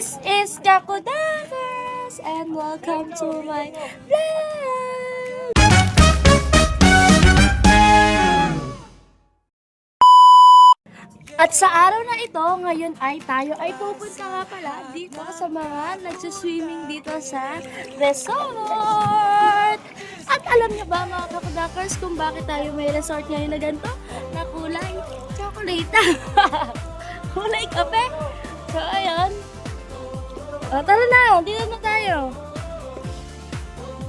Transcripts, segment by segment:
This is Kakudakers and welcome to my vlog! At sa araw na ito, ngayon ay tayo ay pupunta nga pala dito sa mga nagsiswimming dito sa resort! At alam niyo ba mga Kakudakers kung bakit tayo may resort ngayon na ganito? Na kulay chocolate. Kulay kape. So ayun. Tara na, dito na tayo.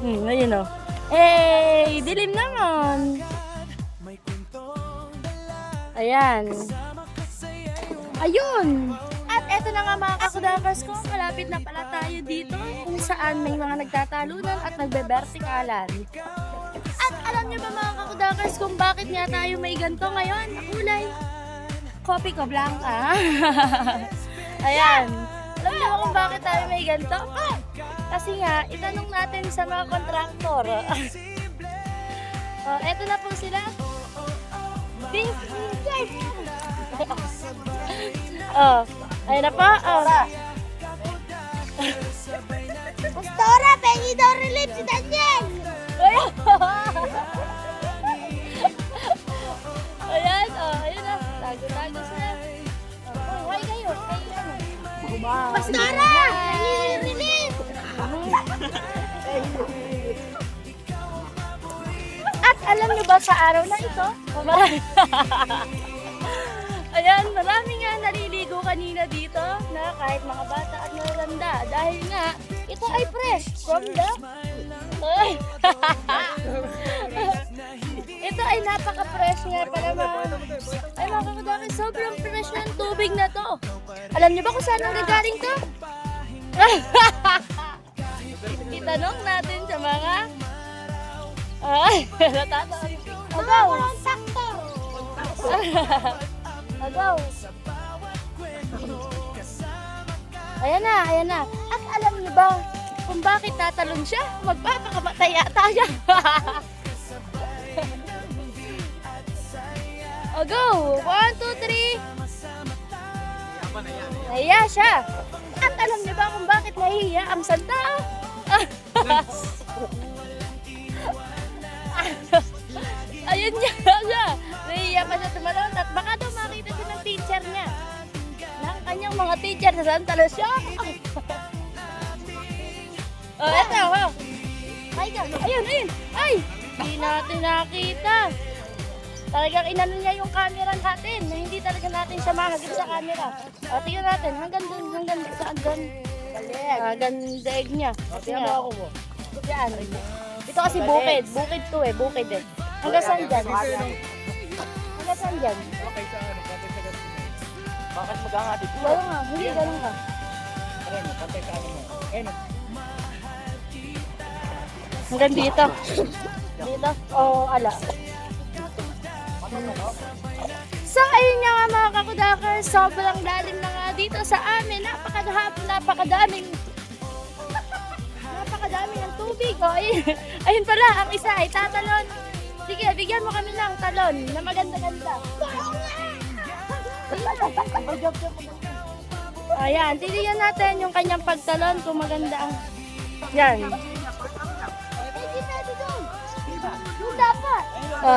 Ayun o. Hey, dilim naman. Ayan. Ayun. At eto na nga mga Kakudakers ko, malapit na pala tayo dito kung saan may mga nagtatalunan at nagbe-vertikalan. At alam niyo ba mga Kakudakers kung bakit nga tayo may ganito ngayon na kulay? Kopi ko blanca. Ayan. Alam niyo ba kung bakit tayo may ganito? Kasi nga, itanong natin sa mga kontraktor. Eto na po sila. Pink. Ayun na po. Pastora, pengi daw relief si Daniel! Ayan, ayun na. Tago-tago sila. Hi kayo. Pastora, pengi relief! At alam niyo ba sa araw na ito? Ayan, marami nga naliligo kanina dito na kahit mga bata at matatanda dahil nga ito ay fresh from the ito ay napaka-fresh nga pala ay mga Kakudakers, sobrang fresh ng tubig na to. Alam niyo ba kung saan ang gagaling to? Itanong natin sa mga natatawa. Agaw! Agaw! Ayan na. At alam niyo ba kung bakit tatalon siya? Magpapakamatay yata siya. Agaw! 1, 2, 3. Nahiya siya. At alam niyo ba kung bakit nahihiya ang santa? Ayun niya. Nahihiya pa siya tumalon at baka daw makita siya ng teacher niya. Ng kanyang mga teacher sa Santa Lucia. Eto. Ayun. Ay! Hindi natin nakita. Talagang inano niya yung camera natin na hindi talaga natin siya mahagip sa camera. Tingnan natin, hanggang saan doon. Hanggang daig niya. Tingnan mo ako mo. Yan. Ito kasi bukid. Bukid eh. Hanggang saan dyan? Hanggang saan dyan? Okay, sa ano? Pantay sa gabi. Bakit mag-ahatid? Wala nga, hindi ganun ka. Aray mo, pantay sa ano mo. Ayun. Hanggang dito. Dito? O ala. So ayun nga mga Kakudakers, sobrang lalim na nga dito sa amin. Napakadaming ng tubig. Ayun pala, ang isa ay tatalon. Sige, bigyan mo kami ng talon na maganda-ganda. Ayan, tiliyan natin yung kanyang pagtalon kung maganda ang... Yan.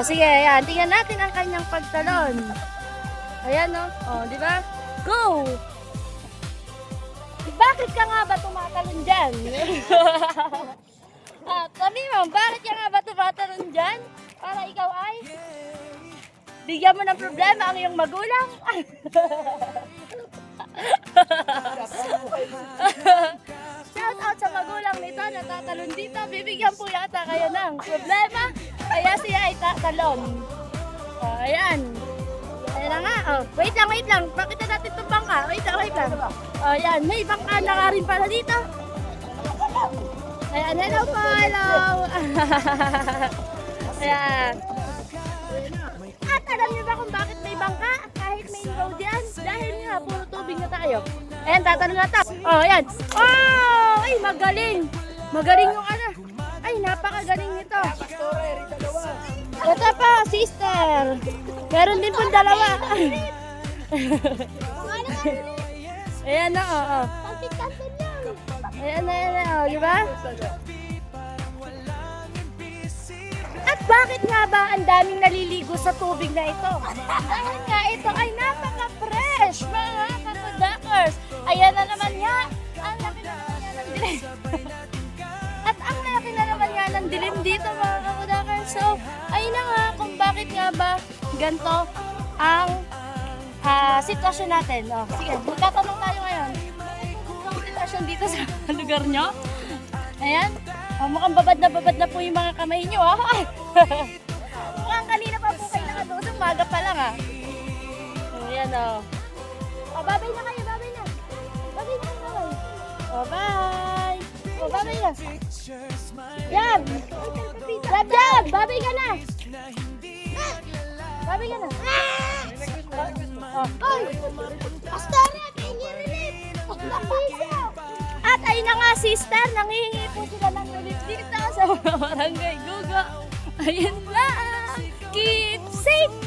Sige, ayan. Tingnan natin ang kanyang pagtalon. Ayan, no? Di ba? Go! Bakit ka nga ba tumatalon dyan? Kami ma'am, bakit ka nga ba tumatalon dyan? Para ikaw ay bigyan mo ng problema ang iyong magulang? Shout out sa magulang nito na tatalon dito. Bibigyan po yata kayo ng problema. Kaya siya ay tatalon. Ayan. Ayan na nga. Wait lang. Pakita natin itong bangka. Wait lang. Ayan. May bangka na nga rin pala dito. Ayan. Hello po. Ayan. At alam niyo ba kung bakit may bangka? Kahit main road yan. Dahil nga, puro tubig na tayo. Ayan, tatalon na tayo. Ayan. Ay, magaling. Magaling yung ano. Ay, napakagaling nito. Ito pa, sister. Meron din pong dalawa. Ayan na, oo. malapit kanto lang. Ayan, oh, di ba? At bakit nga ba ang daming naliligo sa tubig na ito? Dahil nga ito ay napaka-fresh, mga kakudakers. Ayan na naman nga, ang laki na naman nga ng dilim. At ang laki na naman nga ng dilim dito, mga kakudakers. So, ayun na nga kung bakit nga ba ganito ang sitwasyon natin. Oh, sige, magtatanong tayo ngayon. Ang sitwasyon dito sa lugar nyo? Ayan. Oh, mukhang babad na po yung mga kamay nyo, ah. Mukhang kanina pa po kayo nakatuto, umaga pa lang, ah. Ayan, oh. Oh, babay na kayo, babay na. Babay na kayo, babay. Oh, bye. Oh, babay na. Yan. Yan, babay ka na. Babay ka na. Oh. Oy! Pastora, pengi relief! Piso! At ayun na nga, sister, nangihingi po sila ng relief dito sa mga barangay Gugo. Ayun lang. Keep safe!